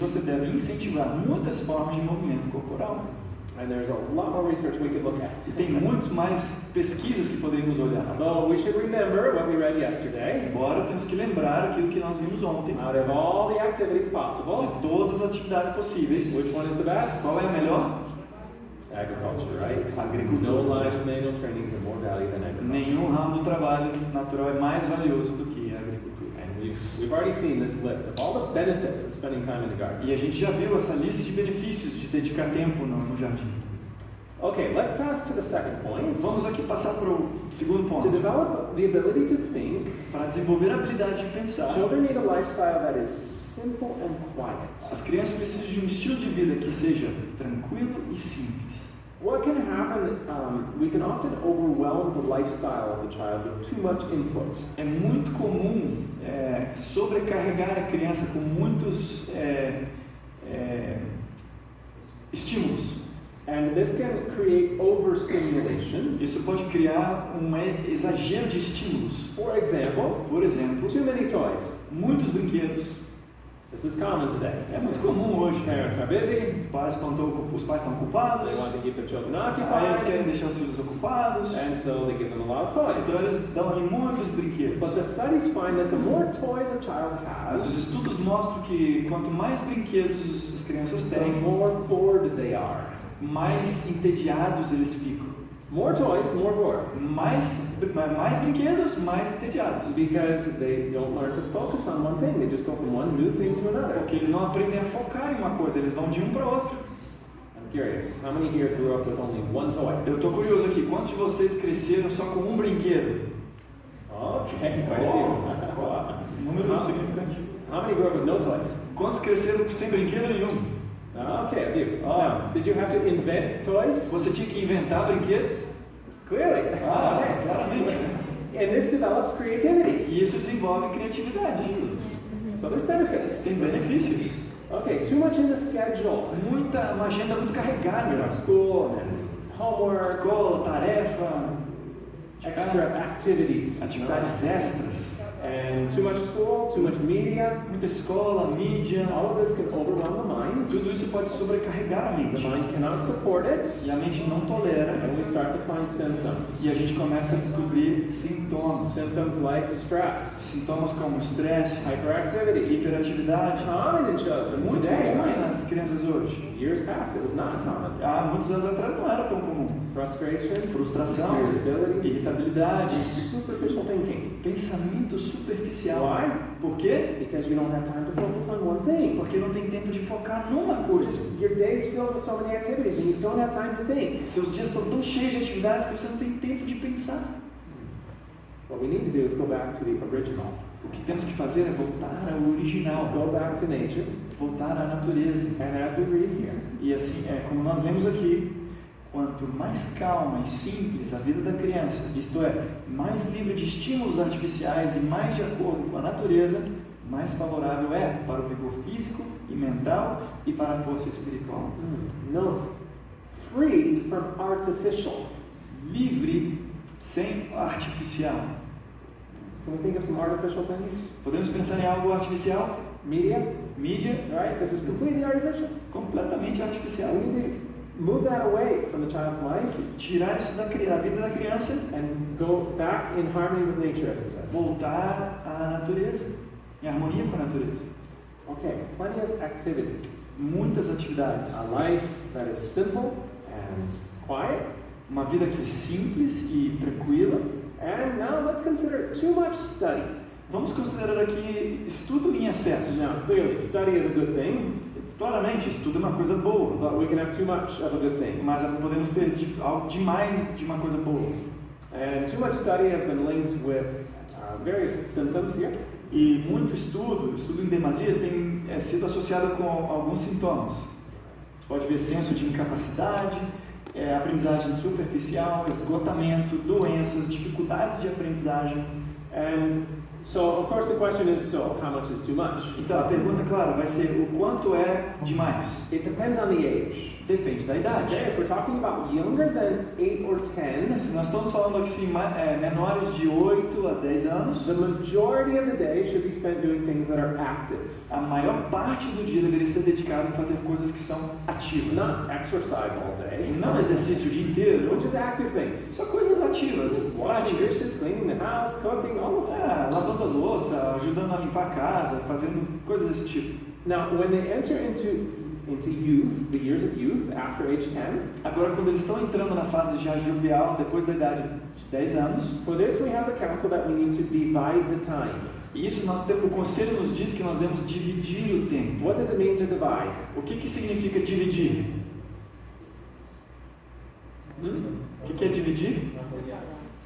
Você deve incentivar muitas formas de movimento corporal. And there's a lot more research we could look at. E tem muitas mais pesquisas que poderíamos olhar. Although we should remember what we read yesterday. Embora temos que lembrar aquilo que nós vimos ontem. Out of all the activities possible, De todas as atividades possíveis, which one is the best? qual é a melhor? Agriculture, right? Agricultura. No line of manual trainings of more value than agriculture. Nenhum ramo do trabalho natural é mais valioso do que a agricultura. And we've already seen this list of all the benefits of spending time in the garden. E a gente já viu essa lista de benefícios de dedicar tempo no jardim. Okay, let's pass to the second point. Vamos aqui passar para o segundo To ponto. develop the ability to think, Para desenvolver a habilidade de pensar, children need a lifestyle that is simple and quiet. as crianças precisam de um estilo de vida que seja tranquilo e simples. What can happen, we can often overwhelm the lifestyle of the child with too much input. É muito comum sobrecarregar a criança com muitos estímulos. And this can create overstimulation. Isso pode criar um exagero de estímulos. For example, Por exemplo, too many toys. muitos brinquedos. This is common today. É muito comum hoje. Parents are busy, Os pais estão ocupados, they want to keep their children aí eles querem occupied, deixar os filhos ocupados, and so they give them a lot of então toys. eles dão ali muitos brinquedos. But the studies find that the more toys a child Mas os has, estudos mostram que quanto mais brinquedos as crianças the têm, more bored they are. mais entediados eles ficam. More toys, more bored. Mais brinquedos, mais entediados. Because they don't learn to focus on one thing. They just go from one new thing to another. Porque eles não aprendem a focar em uma coisa, eles vão de um para outro. I'm curious, how many here grew up with only one toy? Eu estou curioso aqui, quantos de vocês cresceram só com um brinquedo? Okay, quite a few. Número significativo. How many grew up with no toys? Quantos cresceram sem brinquedo nenhum? Okay, a few. Ah. Now, did you have to invent toys? Você tinha que inventar brinquedos? Clearly. Ah, claramente. And this develops creativity. E isso desenvolve criatividade. So there's benefits. Tem benefícios. Okay, too much in the schedule. Uma agenda muito carregada. School and homework, Escola, tarefa, extra activities. atividades extras. And too much school, too much media. Muita escola, mídia. All of this can overwhelm the mind. Tudo isso pode sobrecarregar a The mente. mind cannot support it. E a mente não tolera. And we start to find symptoms. E a gente começa a descobrir sintomas. Symptoms like stress, Sintomas como estresse, hyperactivity, hiperatividade. common in children Muito today. comum nas crianças hoje. Years past, it was not common. Há muitos anos atrás não era tão comum. Frustration, Frustração, irritability, irritabilidade, superficial thinking. pensamento superficial. Why? Por quê? Because you don't have time to focus on one thing. Porque não tem tempo de focar numa coisa. Your day's filled with so many activities and you don't have time to think. Seus dias estão tão cheios de atividades que você não tem tempo de pensar. What we need to do is go back to the original. O que temos que fazer é voltar ao original, Go back to nature. voltar à natureza. And as we read here, E assim, como nós lemos aqui, quanto mais calma e simples a vida da criança, isto é, mais livre de estímulos artificiais e mais de acordo com a natureza, mais favorável é para o vigor físico e mental e para a força espiritual. no, free from artificial. Livre sem artificial. Can we think of some artificial things? Podemos pensar em algo artificial? Media, Mídia, right? This is completely artificial. completamente artificial. We need to move that away from the child's life Tirar isso da vida da criança, and go back in harmony with nature, as it says. voltar à natureza, em harmonia com a natureza. Okay, plenty of activity. Muitas atividades. A life that is simple and quiet. Uma vida que é simples e tranquila. And now let's consider too much study. Vamos considerar aqui estudo em excesso. Now, clearly, study is a good thing, Claramente, estudo é uma coisa boa, but we can have too much of a good thing. mas podemos ter algo demais de uma coisa boa. And too much study has been linked with various symptoms here. E muito estudo em demasia, tem sido associado com alguns sintomas. Pode ver senso de incapacidade, aprendizagem superficial, esgotamento, doenças, dificuldades de aprendizagem. And So, of course, the question is, so how much is too much? Então a pergunta, claro, vai ser o quanto é demais? It depends on the age. Depende da idade. Okay, if we're talking about younger than 8 or 10, Se nós estamos falando aqui sim, menores de 8 a 10 anos, the majority of the day should be spent doing things that are active, a maior parte do dia deveria ser dedicado em fazer coisas que são ativas. not exercise all day, Não exercício o dia inteiro, which is active things. só coisas ativas, Washing práticas. dishes, cleaning the house, cooking, all those things. Lavando a louça, ajudando a limpar a casa, fazendo coisas desse tipo. Now, when they enter into youth, the years of youth, after age 10, Agora, quando eles estão entrando na fase já jovial, depois da idade de 10 anos, for this we have the counsel that we need to divide the time. e isso o conselho nos diz que nós devemos dividir o tempo. What does it mean to divide? O que significa dividir? O que é dividir?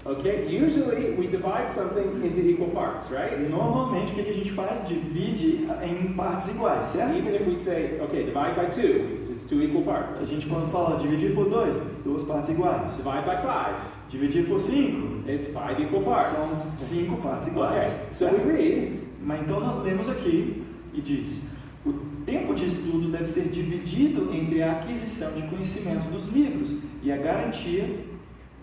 Okay, usually we divide something into equal parts, right? Normalmente, o que a gente faz? Divide em partes iguais, certo? Even if we say, okay, divide by 2, it's 2 equal A parts. gente quando fala dividir por 2, duas partes iguais. Divide by 5, Dividir por 5, it's 5 equal parts. são 5 partes iguais. Okay, so we read, Mas então nós lemos aqui e diz: o tempo de estudo deve ser dividido entre a aquisição de conhecimento dos livros e a garantia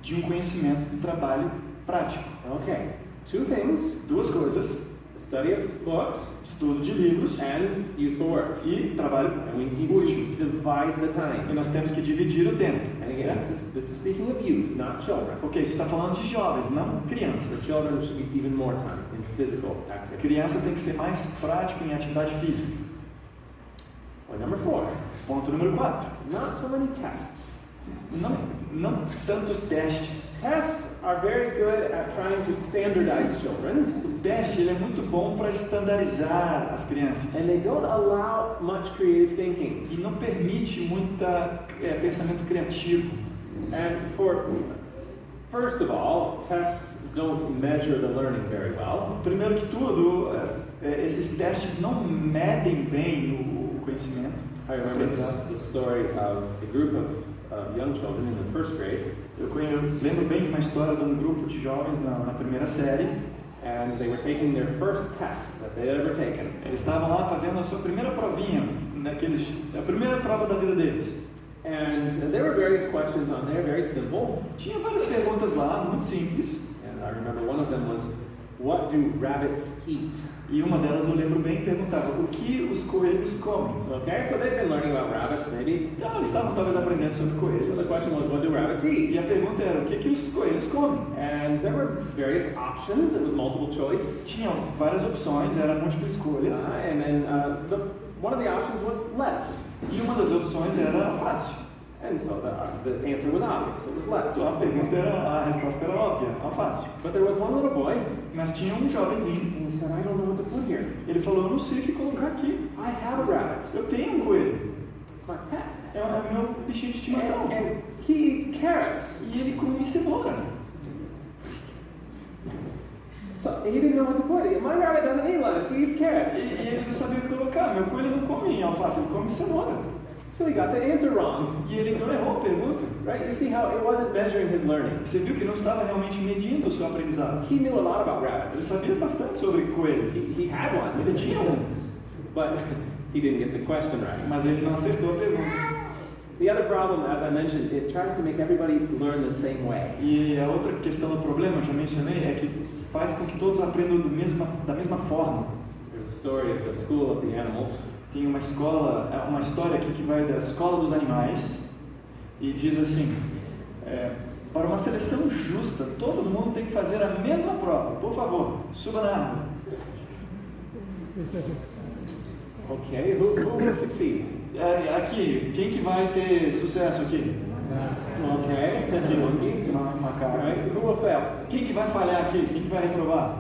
de um conhecimento do trabalho prático. okay, 2 things, Duas coisas: study of books estudo de livros and useful work. e trabalho And we need útil. to divide the E time. nós temos que dividir o tempo. And again, Certo? this is speaking of youth, not children. Ok, isso está falando de jovens, não For crianças. children, should be even more time in physical activity. Crianças têm que ser mais prático em atividade física. Point number 4, Ponto número 4. not so many tests. Não tantos testes. Tests are very good at trying to standardize children, O teste ele é muito bom para estandarizar as crianças and they don't allow much creative thinking. e não permite muita pensamento criativo. And first of all, tests don't measure the learning very well. Primeiro que tudo, esses testes não medem bem o conhecimento. I remember the story of a group of young children in the first grade, Eu lembro bem de uma história de um grupo de jovens na primeira série. and they were taking their first test that they had ever taken. Eles estavam lá fazendo a sua primeira provinha, a primeira prova da vida deles. And there were various questions on there, very simple. Tinha várias perguntas lá, muito simples. And I remember one of them was, what do rabbits eat? E uma delas eu lembro bem, perguntava: o que os coelhos comem? Okay, so they've been learning about rabbits maybe. Então eles estavam talvez aprendendo sobre coelhos. So the question was, what do rabbits eat? E a pergunta era: o que os coelhos comem? And there were various options. It was multiple choice. Tinham várias opções, era múltipla escolha. And then one of the options was lettuce. E uma das opções era alface. And so the answer was obvious. It was lettuce. Então a resposta era óbvia, alface. But there was one little boy, Mas tinha um jovenzinho, and he said, I don't know what to put here. ele falou: eu não sei o que colocar aqui. I have a rabbit. Eu tenho um coelho, It's my pet. é meu bichinho de estimação. And he eats carrots. E ele come cenoura. So he didn't know what to put. My rabbit doesn't eat lettuce. He eats carrots. E ele não sabia o que colocar. Meu coelho não come alface, ele come cenoura. So he got the answer wrong. E ele então errou a pergunta. Right? You see how it wasn't measuring his learning. Você viu que não estava realmente medindo o seu aprendizado. He knew a lot about Ele rabbits. sabia bastante sobre coelho. He had one. Ele tinha um, But he didn't get the question right. mas ele não acertou a pergunta. The other problem, as I mentioned, it tries to make everybody learn the same way. E a outra questão do problema, eu já mencionei, é que faz com que todos aprendam da mesma forma. There's a story of the School of the Animals. Tem uma história aqui que vai da escola dos animais e diz assim: para uma seleção justa, todo mundo tem que fazer a mesma prova. Por favor, suba na árvore. Okay, who will succeed? Aqui, quem que vai ter sucesso aqui? Okay, Aqui, monkey. macaco. Right, who will fail? Quem que vai falhar aqui? Quem que vai reprovar?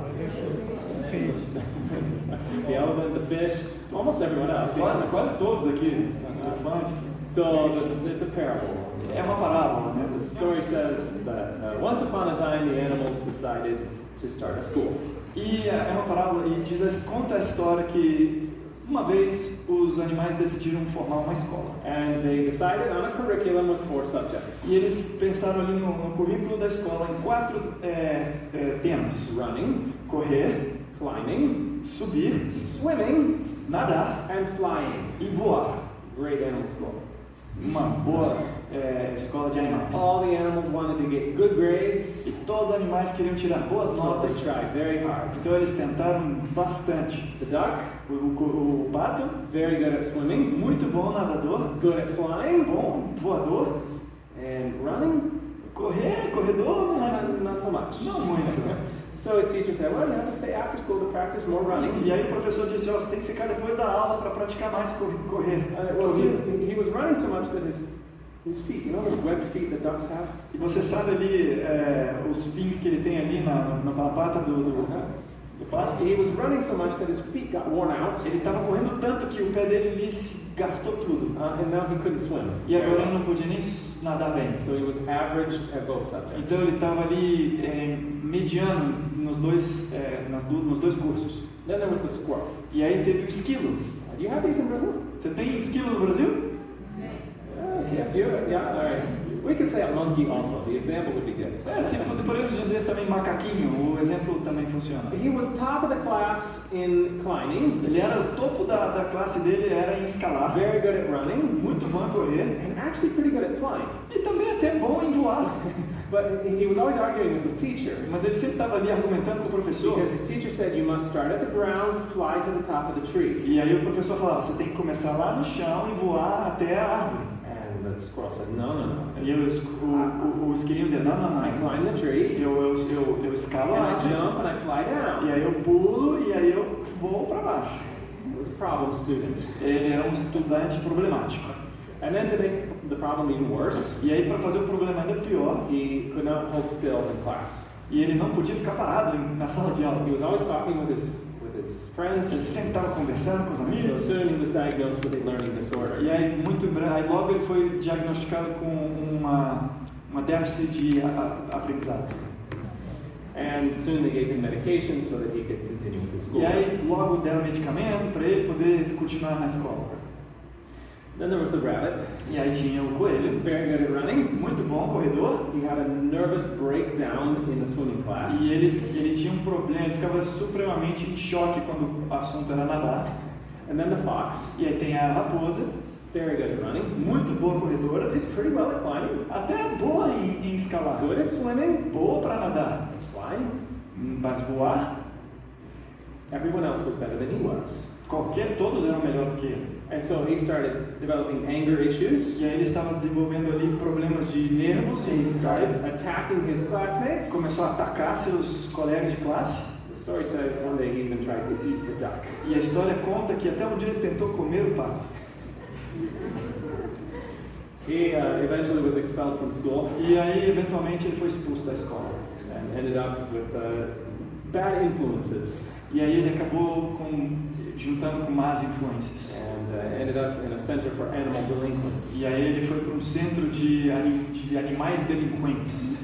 The elephant, the fish, almost everyone else. Yeah. Quase todos aqui. Elefante. So it's a parable. É uma parábola, né? The story says that once upon a time the animals decided to start a school. E é uma parábola e conta a história que uma vez os animais decidiram formar uma escola. And they decided on a curriculum with 4 subjects. E eles pensaram ali no currículo da escola em 4 temas: Running, correr, climbing, subir, swimming, nadar and flying. e voar. Great animal school. Uma boa escola de animais. All the animals wanted to get good grades, E todos os animais queriam tirar boas so notas, they tried very hard. então eles tentaram bastante. The duck, O pato, very good at swimming, muito bom nadador, good at flying, bom voador, and running, corredor, mas not so much. não muito. So his teacher said, well, you have to stay after school to practice more running. E aí o professor disse, ó, você tem que ficar depois da aula para praticar mais correr. Well, corrida. he was running so much that his feet, you know those webbed feet that ducks have? E você sabe ali os fins que ele tem ali na pata do pato? He was running so much that his feet got worn out, Ele estava correndo tanto que o pé dele ali se gastou tudo. and now he couldn't swim. E agora ele não podia nem nadar bem. So he was average at both subjects. Então ele estava ali mediano nos dois cursos. Then there was the squirrel. E aí teve o esquilo. Do you have these in Brazil? Você tem esquilo no Brasil? Yeah, all right. We could say a monkey also. The example would be good. Sim, podemos dizer também macaquinho. O exemplo também funciona. He was top of the class in climbing, Ele era o topo da classe dele, era em escalar. very good at running, Muito bom em correr. and actually pretty good at flying. E também até bom em voar. But he was always arguing with his teacher, Mas ele sempre estava ali argumentando com o professor. because his teacher said you must start at the ground, fly to the top of the tree. E aí o professor falava, você tem que começar lá no chão e voar até a árvore. And the squirrel said, no. E o esquilinho dizia, não. I climb the tree, Eu escalo a and I árvore. jump, and I fly down. E aí eu pulo e aí eu vou para baixo. He was a problem student. Ele era um estudante problemático. And then to make the problem even worse, E aí para fazer o problema ainda pior, he could not hold still in class. e ele não podia ficar parado na sala de aula. He was always talking with his friends. Ele sempre estava conversando com os So amigos. soon he was diagnosed with a learning disorder. E aí aí logo ele foi diagnosticado com uma déficit de aprendizado. And soon they gave him medication so that he could continue with his school. E aí logo deram medicamento para ele poder continuar na escola. Then there was the rabbit, E aí tinha o coelho, very good at running. muito bom corredor. He had a nervous breakdown in the swimming class. E ele tinha um problema, ele ficava supremamente em choque quando o assunto era nadar. And then the fox, E aí tem a raposa, very good at running. muito boa corredora, Did pretty well at climbing. até boa em escalar, Good at swimming. boa para nadar, Flying. mas voar, Everyone else was better than he was. todos eram melhores que ele. And so he started developing anger issues. E aí ele estava desenvolvendo ali problemas de nervos He e started attacking his classmates. começou a atacar seus colegas de classe. The story says one day he even tried to eat the duck. E a história conta que até um dia ele tentou comer o pato. He eventually was expelled from school E aí, eventualmente, ele foi expulso da escola. and ended up with bad influences E aí ele acabou juntando com más influências. and ended up in a center for animal delinquents. E aí ele foi para um centro de animais delinquentes.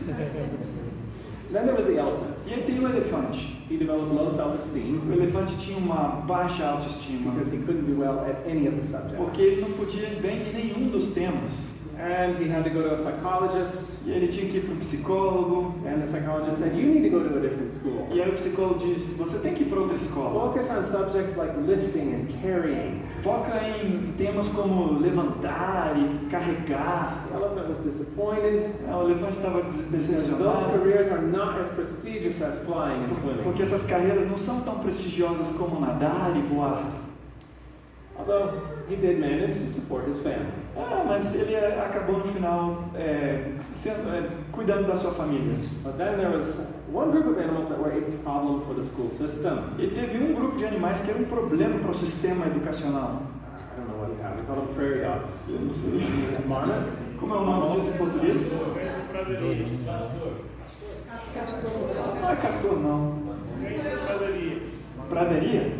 Then there was the elephant. E aí tem o elefante. He developed low self-esteem O elefante tinha uma baixa autoestima, because he couldn't do well at any of the subjects. porque ele não podia ir bem em nenhum dos temas. And he had to go to a psychologist, E ele tinha que ir para um psicólogo. and the psychologist said, you need to go to a different school. E aí o psicólogo disse, você tem que ir para outra escola. Focus on subjects like lifting and carrying. Foca em temas como levantar e carregar. The elephant was disappointed O elefante estava because those decepcionado. careers are not as prestigious as flying and swimming. Porque essas carreiras não são tão prestigiosas como nadar e voar. Although he did manage to support his family. Mas ele acabou no final cuidando da sua família. But then there was one group of animals that were a problem for the school system. E teve um grupo de animais que era um problema para o sistema educacional. I don't know what you have. We call them prairie dogs. Eu não sei. Marmot? Como é o nome disso em português? Não é castor, não. Praderia?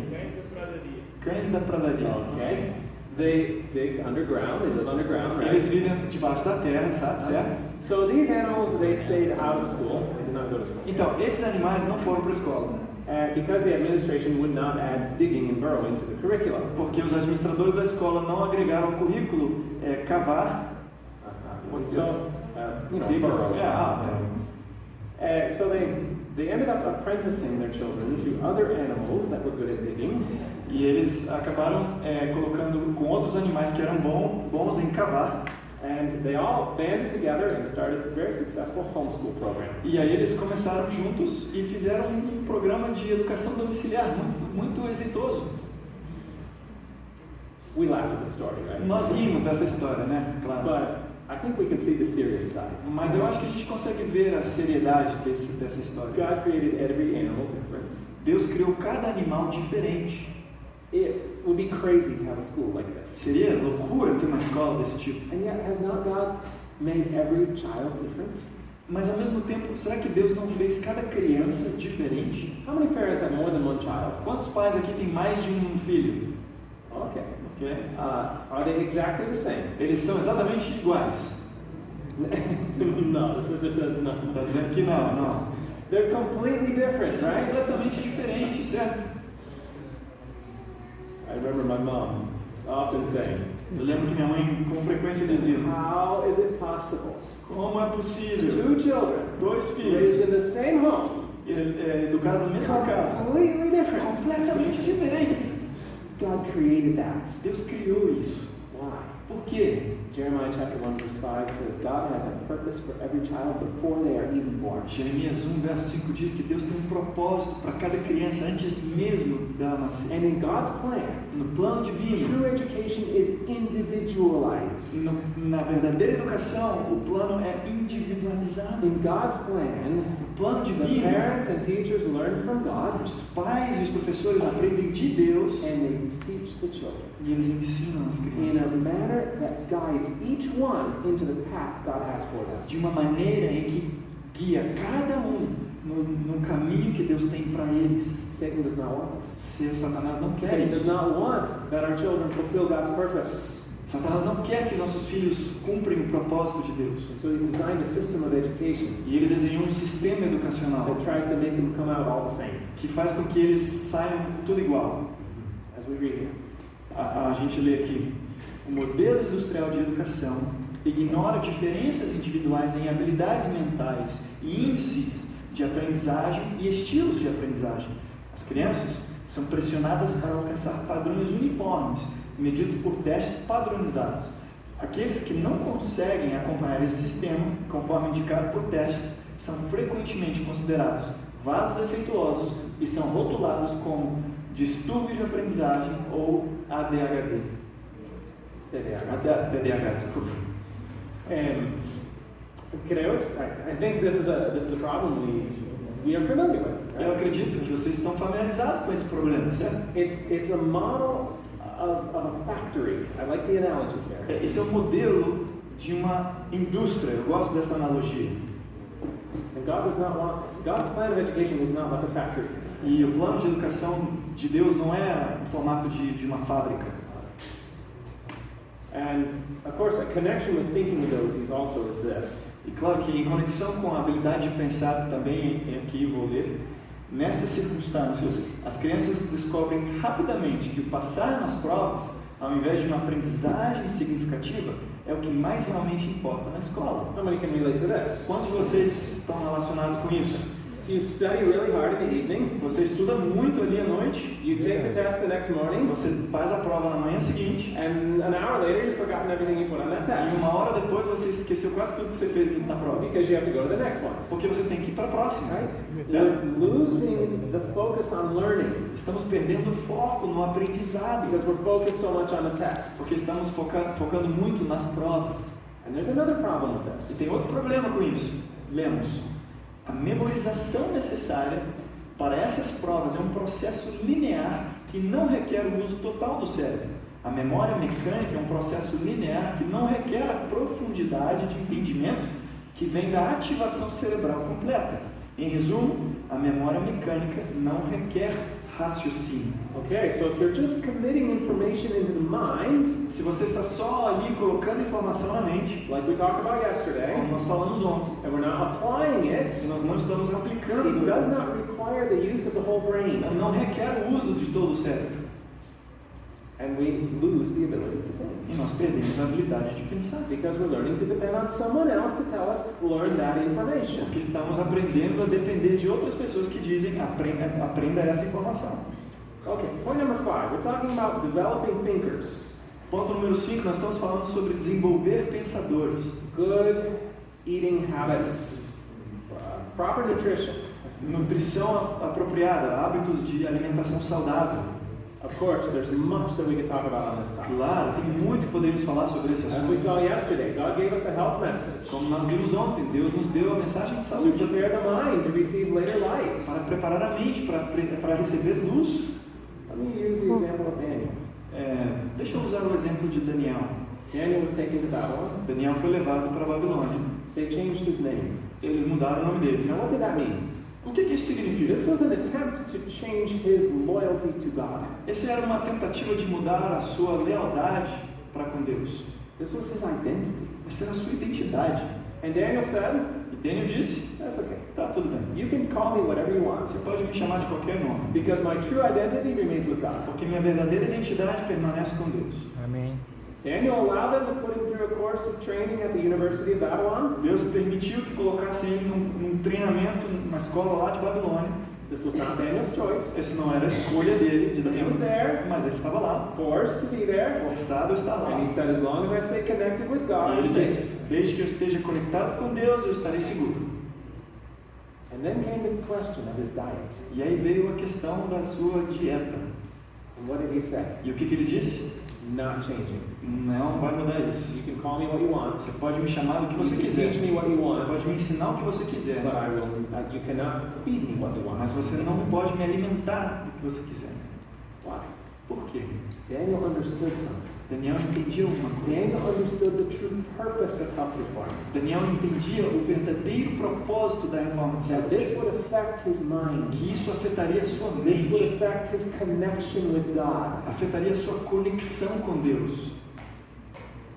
Cães da pradaria. Okay. They dig underground. They live underground, right? Eles vivem debaixo da terra, sabe? Certo? So these animals, they stayed out of school. They did not go to school. Então, esses animais não foram para a escola. Because the administration would not add digging and burrowing to the curriculum. Porque os administradores da escola não agregaram ao currículo cavar. So, burrow. Yeah. So They ended up apprenticing their children to other animals that were good at digging. E eles acabaram colocando com outros animais que eram bons em cavar. And they all banded together and started a very successful homeschool program. E aí eles começaram juntos e fizeram um programa de educação domiciliar muito exitoso. We laugh at the story, right? Nós rimos dessa história, né? Claro. But I think we can see the serious side. Mas eu acho que a gente consegue ver a seriedade dessa história. God created every animal different. Deus criou cada animal diferente. It would be crazy to have a school like this. Seria loucura ter uma escola desse tipo. And yet, has not God made every child different? Mas ao mesmo tempo, será que Deus não fez cada criança diferente? How many parents have more than one child? Quantos pais aqui têm mais de um filho? Okay. Okay? Are they exactly the same? Eles são exatamente iguais. No, the sister says no. Está dizendo que não. They're completely different, São right? completamente diferentes, certo? I remember my mom often saying, Eu lembro que minha mãe com frequência dizia: how is it possible? como é possível? Two children Dois filhos raised in the same home, educados na mesma casa, completely different. completamente diferentes. God created that. Deus criou isso. Why? Por quê? Jeremiah chapter 1 verse 5 says God has a purpose for every child before they are even born. Jeremias 1, verso 5 diz que Deus tem um propósito para cada criança antes mesmo dela nascer. And in God's plan, No plano divino, true education is individualized. na verdadeira educação, o plano é individualizado. In God's plan, No plano the divino, parents and teachers learn from God os pais e os professores aprendem de Deus and they teach the children e eles ensinam as in crianças a manner that guides each one into the path God has for them. de uma maneira em que guia cada um no caminho que Deus tem para eles. Satan does not want this. Satanás não quer Satan does isso. not want that our children fulfill God's purpose. Satanás não quer que nossos filhos cumprem o propósito de Deus. And so he's designed a system of education E ele desenhou um sistema educacional that tries to make them come out all the same. que faz com que eles saiam tudo igual. As we read here. A gente lê aqui: o modelo industrial de educação ignora diferenças individuais em habilidades mentais e índices de aprendizagem e estilos de aprendizagem. As crianças são pressionadas para alcançar padrões uniformes, medidos por testes padronizados. Aqueles que não conseguem acompanhar esse sistema, conforme indicado por testes, são frequentemente considerados vasos defeituosos e são rotulados como distúrbio de aprendizagem ou ADHD. TDAH, desculpa. I think this is a problem we are familiar with. Eu acredito que vocês estão familiarizados com esse problema, certo? It's a model of a factory. I like the analogy here. Esse é o modelo de uma indústria. Eu gosto dessa analogia. And God's plan of education is not like a factory. E o plano de educação de Deus não é o formato de uma fábrica. And of course, a connection with thinking abilities also is this. E claro que em conexão com a habilidade de pensar também, aqui eu vou ler, nestas circunstâncias, as crianças descobrem rapidamente que o passar nas provas, ao invés de uma aprendizagem significativa, é o que mais realmente importa na escola. How many can relate to this? Quantos de vocês estão relacionados com isso? You study really hard in the evening. Você estuda muito ali à noite, You take the test the next morning. você faz a prova na manhã seguinte, And an hour later, you've forgotten everything you put on that e test. uma hora depois você esqueceu quase tudo que você fez na prova, Because you have to go to the next one. porque você tem que ir para a próxima. Right? Certo? We're losing the focus on learning Estamos perdendo o foco no aprendizado, because we're focused so much on the porque tests. estamos focando muito nas provas. And there's another problem with E this. tem outro problema com isso. Lemos: a memorização necessária para essas provas é um processo linear que não requer o uso total do cérebro. A memória mecânica é um processo linear que não requer a profundidade de entendimento que vem da ativação cerebral completa. Em resumo, a memória mecânica não requer raciocínio. Okay, so if you're just committing information into the mind, Se você está só ali colocando informação na mente, like we talked about yesterday, como nós falamos ontem, and we're not applying it, se nós não estamos it aplicando, does not require the use of the whole brain. não requer o uso de todo o cérebro. And we lose the ability to think. E nós perdemos a habilidade de pensar. Because we're learning to depend on someone else to tell us, learn that information. Porque estamos aprendendo a depender de outras pessoas que dizem, aprenda essa informação. Okay, point number 5. We're talking about developing thinkers. Ponto número 5, nós estamos falando sobre desenvolver pensadores. Good eating habits, proper nutrition. Nutrição apropriada, hábitos de alimentação saudável. Of course, there's much that we could talk about on this topic. Claro, tem muito que podemos falar sobre esse As we assunto. saw yesterday, God gave us the health message Como nós vimos ontem, Deus nos deu a mensagem de to saúde prepare the mind to receive later light. para preparar a mente para receber luz. Let me use the example of Daniel. Deixa eu usar o exemplo de Daniel. Daniel was taken to Babylon. Daniel foi levado para a Babilônia. They changed his name. Eles mudaram o nome dele. Now, what did that mean? O que isso significa? This was an attempt to change his loyalty to God. Essa era uma tentativa de mudar a sua lealdade para com Deus. This was his identity. Essa era a sua identidade. And Daniel said, E Daniel disse, that's okay. tá tudo bem. You can call me whatever you want, Você pode me chamar de qualquer nome. because my true identity remains with God. Porque minha verdadeira identidade permanece com Deus. Amém. Daniel allowed them to put him through a course of training at the University of Babylon. Deus permitiu que colocassem ele num treinamento numa escola lá de Babilônia. This was not Daniel's choice. Essa não era a escolha dele, de He Daniel, was there, mas ele estava lá, forced to be there. forçado a estar lá. And he said, as long as I stay connected with God, E I'm ele disse, safe. desde que eu esteja conectado com Deus, eu estarei seguro. And then came the question of his diet. E aí veio a questão da sua dieta. And what did he say? E o que ele disse? Not changing. Não vai mudar isso. You can call me what you want. Você pode me chamar do que You você can quiser. teach me what you Você want. pode me ensinar o que você quiser. But you cannot feed me what you want. Mas você não pode me alimentar do que você quiser. Why? Por quê? Daniel understood something. Daniel entendia uma coisa. Daniel understood the true purpose of health reform. Daniel entendia o verdadeiro propósito da reforma de That this saúde. would affect his mind. Que isso afetaria a sua This would mente. affect his connection with God. Afetaria a sua conexão com Deus.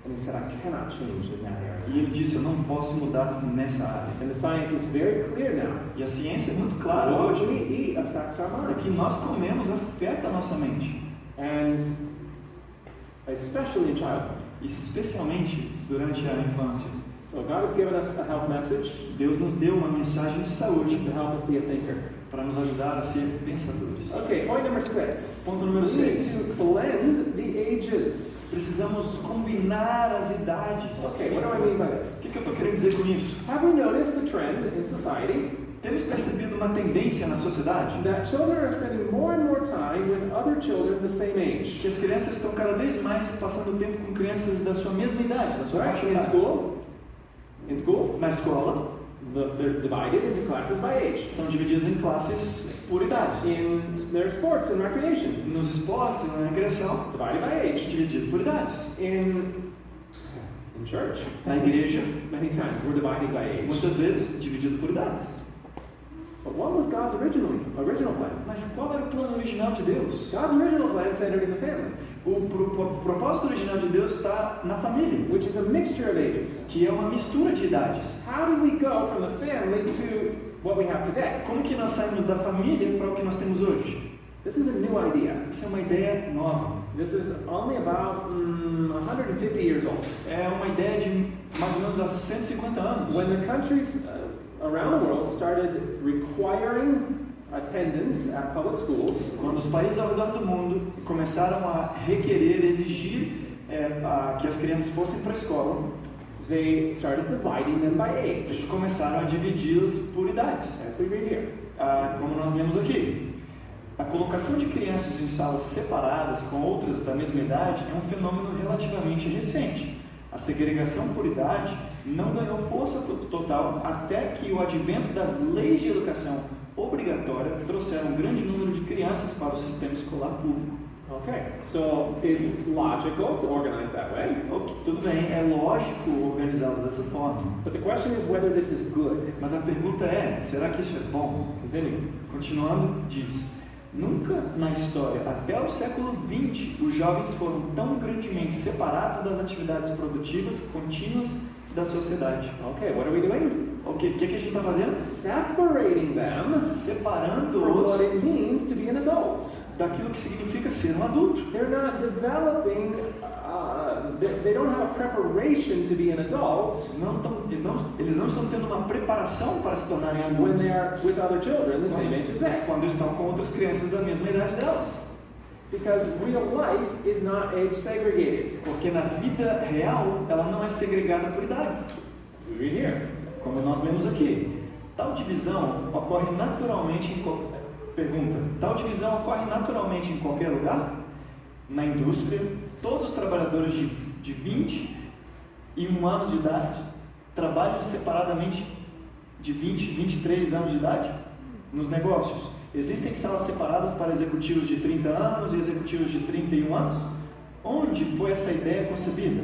And he said, I cannot change in that area. E ele disse, eu não posso mudar nessa área. And the science is very clear now. E a ciência é muito clara What hoje. we eat affects our O que mind. nós comemos afeta a nossa mente. And especially in childhood. Especialmente durante a infância. So God has given us a health message Deus nos deu uma mensagem de saúde just to help us be a thinker. para nos ajudar a ser pensadores. Okay, point number 6. Ponto número We need 6. to blend the ages. Precisamos combinar as idades. Okay, what do I mean by this? O que eu estou querendo dizer com isso? Have we noticed the trend in society Temos percebido uma tendência na sociedade that children are spending more and more time with other children the same age? que as crianças estão cada vez mais passando tempo com crianças da sua mesma idade, da sua Right? faixa In etária. school? In school? Na escola, They're divided into classes by age. são divididas em classes por idades. In their sports and recreation, Nos esportes e na recreação, divided by age. dividido por idades. In church, Na igreja, many times we're divided by age. muitas vezes, dividido por idades. But what was God's original plan? Mas qual era o plano original de Deus? God's original plan centered in the family, O propósito original de Deus está na família, which is a mixture of ages. que é uma mistura de idades. How did we go from the family to what we have today? Como que nós saímos da família para o que nós temos hoje? This is a new idea. Isso é uma ideia nova. This is only about 150 years old. É uma ideia de mais ou menos há 150 anos. When the countries around the world started requiring attendance at public schools, Quando os países ao redor do mundo começaram a requerer, exigir que as crianças fossem para a escola, they started dividing them by eles age, começaram a dividi-los por idades, as we read here. como nós lemos aqui. A colocação de crianças em salas separadas com outras da mesma idade é um fenômeno relativamente recente. A segregação por idade não ganhou força total até que o advento das leis de educação obrigatória trouxeram um grande número de crianças para o sistema escolar público. Okay, so it's logical to organize that way. Ok, tudo bem, é lógico organizá-los dessa forma. But the question is whether this is good. Mas a pergunta é, será que isso é bom? Continue. Continuando, diz: nunca na história, até o século XX, os jovens foram tão grandemente separados das atividades produtivas contínuas da sociedade. Okay, what are we doing? O que a gente está fazendo? Separating them from what Separando-os it means to be an adult. daquilo que significa ser um adulto. They're not developing, they don't have a preparation to be an adult Eles não estão tendo uma preparação para se tornarem when adultos they are with other children the same age as them. quando estão com outras crianças da mesma idade delas. Because real life is not age segregated. Porque na vida real, ela não é segregada por idades. As we read here. Como nós lemos aqui. Tal divisão ocorre naturalmente Tal divisão ocorre naturalmente em qualquer lugar? Na indústria, todos os trabalhadores de 21 anos de idade trabalham separadamente de 20 e 23 anos de idade? Nos negócios, existem salas separadas para executivos de 30 anos e executivos de 31 anos? Onde foi essa ideia concebida?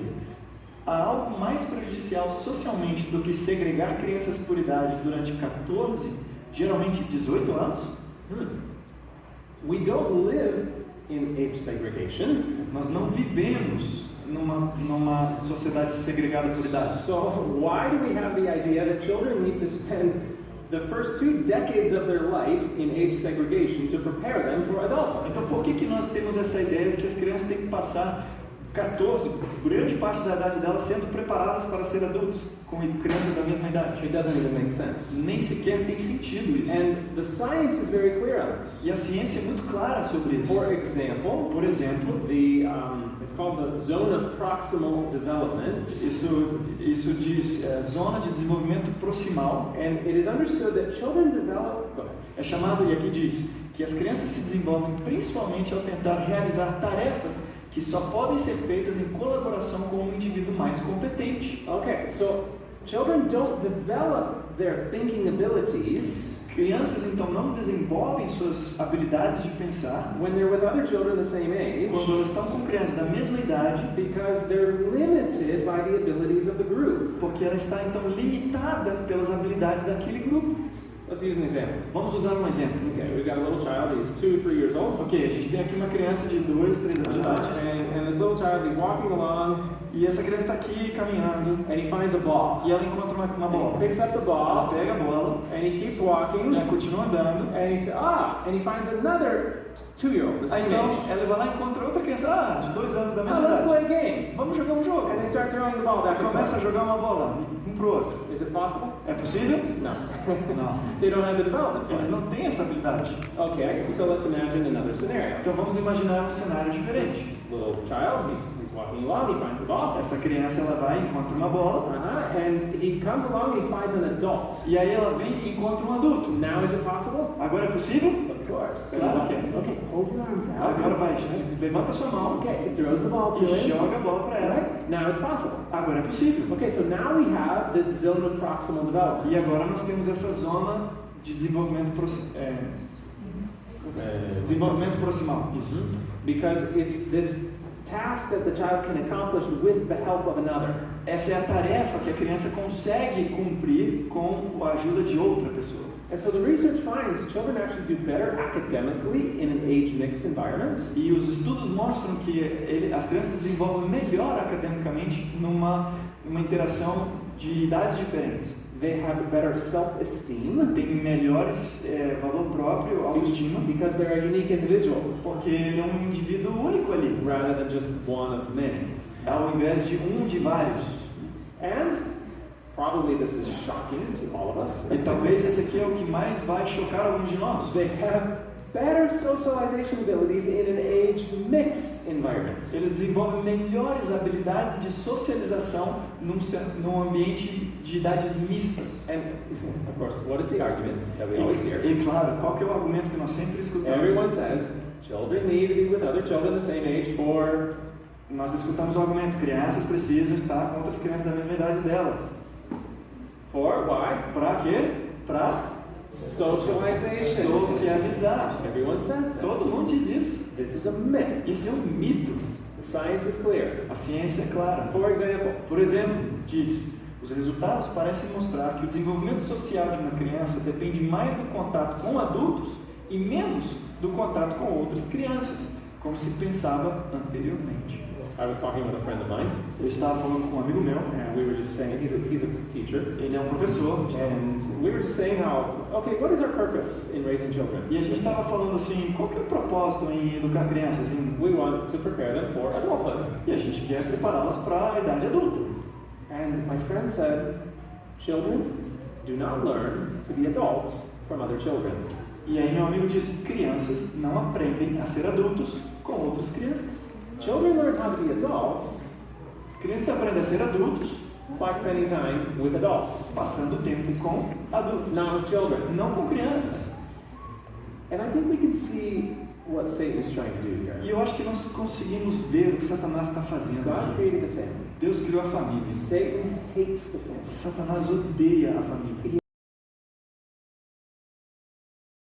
Há algo mais prejudicial socialmente do que segregar crianças por idade durante 14, geralmente 18 anos? We don't live in age segregation. Nós não vivemos numa sociedade segregada por idade. So why do we have the idea that children need to spend the first 2 decades of their life in age segregation to prepare them for adulthood? Então por que nós temos essa ideia de que as crianças têm que passar 14, grande parte da idade delas sendo preparadas para ser adultos, com crianças da mesma idade? It doesn't even make sense. Nem sequer tem sentido isso. And the science is very clear on this. E a ciência é muito clara sobre isso. For example, Por exemplo, it's called the zone of proximal development. isso diz zona de desenvolvimento proximal. And it is understood that children develop. É chamado, e aqui diz, que as crianças se desenvolvem principalmente ao tentar realizar tarefas que só podem ser feitas em colaboração com um indivíduo mais competente. Okay, so children don't develop their thinking abilities Crianças então não desenvolvem suas habilidades de pensar when they're with other children the same age quando elas estão com crianças da mesma idade, because they're limited by the abilities of the group. porque ela está então limitada pelas habilidades daquele grupo. Let's use an example. Vamos usar um exemplo. Okay, we've got a little child, he's 2, 3 years old. Ok, a gente tem aqui uma criança de 2, 3 anos de idade. And this little child, he's walking along E essa criança está aqui caminhando and he finds a ball. e ela encontra uma bola. He picks up the Ela ball pega a bola, and he keeps walking ela continua andando. and he says, and he finds another 2-year-old, the Aí same então age. ela vai lá e encontra outra criança de 2 anos da mesma Let's play idade. a game. Vamos jogar um jogo. And they start throwing the ball back and Começa a forth. jogar uma bola um pro outro. Is it possible? É possível? No. Não. They don't have the development for Eles it. não têm essa habilidade. Okay, so let's imagine another scenario. Então vamos imaginar um cenário diferente. This little child, he's walking along, he finds the ball. Essa criança ela vai e encontra uma bola. And he comes along and he finds an adult. E aí ela vem e encontra um adulto. Now is it possible? Agora é possível? Of course. Claro que é. Okay, hold your arms out. Agora vai, levanta sua mão Okay, it throws the ball to e him. joga a bola para ela. Right? Now it's possible. Agora é possível. Okay, so now we have this zone of proximal development. E agora nós temos essa zona de desenvolvimento proximal. Isso. Because it's this task that the child can accomplish with the help of another. Essa é a tarefa que a criança consegue cumprir com a ajuda de outra pessoa. And so the research finds children actually do better academically in an age-mixed environment. E os estudos mostram que as crianças desenvolvem melhor academicamente numa interação de idades diferentes. They have better self-esteem Tem melhores valor próprio, autoestima, because they're a unique individual porque ele é um indivíduo único ali, rather than just one of many. ao invés de de vários. And probably this is shocking to all of us. E talvez esse aqui é o que mais vai chocar alguns de nós. They have better socialization abilities in an age-mixed environment. Eles desenvolvem melhores habilidades de socialização num ambiente de idades mistas. And of course, what is the argument that we always hear? E claro, qual que é o argumento que nós sempre escutamos? Everyone says children need to be with other children the same age for. Nós escutamos o argumento: crianças precisam estar com outras crianças da mesma idade dela. For why? Para quê? Para Socialization. socializar. Everyone says Todo this. mundo diz isso. This is a myth. Isso é um mito. The science is clear. A ciência é clara. For example, Por exemplo, diz: os resultados parecem mostrar que o desenvolvimento social de uma criança depende mais do contato com adultos e menos do contato com outras crianças, como se pensava anteriormente. I was talking with a friend of mine, Eu estava falando com um amigo meu, and we were just saying, he's a teacher, ele é um professor, and we were just saying how, okay, what is our purpose in raising children? e a gente estava falando assim, qual que é o propósito em educar crianças? We want to prepare them for adulthood. E a gente quer prepará-los para a idade adulta. And my friend said, children do not learn to be adults from other children. E aí meu amigo disse, crianças não aprendem a ser adultos com outras crianças. Children learn how to be adults Crianças aprendem a ser adultos by spending time with adults, passando tempo com adultos, not with children. não com crianças. And I think we can see what Satan is trying to do here. E eu acho que nós conseguimos ver o que Satanás está fazendo God aqui. created the family. Deus criou a família. Satan hates the family. Satanás odeia a família.